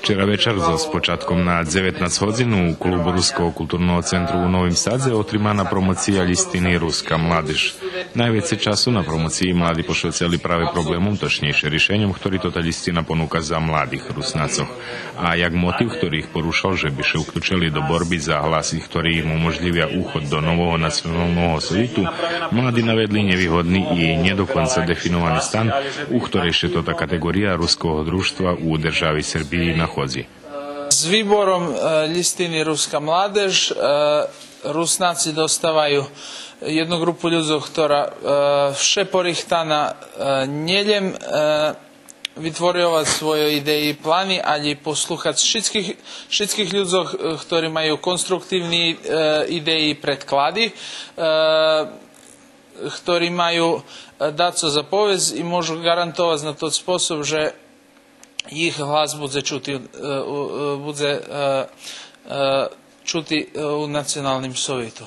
Včera večer so spočatkom na 19 hodinu u klubu Ruskog kulturnog centru u Novim Sadze otrimana promocija listiny Ruska mladež. Najviacej času na promociji mladi pošveceli práve problémom, točnejšie riešeniom, ktorý tota listina ponúka za mladých Rusnácoch. A jak motiv, ktorý ich porúšal, že by sa uključili do borby za hlasy, ktorí im umožlivia úchod do nového nacionálneho sojutu, mladi navedli nevýhodný i nedokonca definovaný stan, u ktorej še tota kategorija ruského društva u državi Srbiji nachodzi. S výborom listiny Ruska mládež Rusnáci dostávajú jednu grupu ľudí, ktorá vše porichtana nedjem vytvorovať svoje ideje i plány, ali poslúchať všetkých ľudí, ktorí majú konstruktívne ideje predklady, ktorí majú dať co za povesť i môžu garantovať na to spôsob, že ich hlas bude čuti u nacionálnym sovjetu.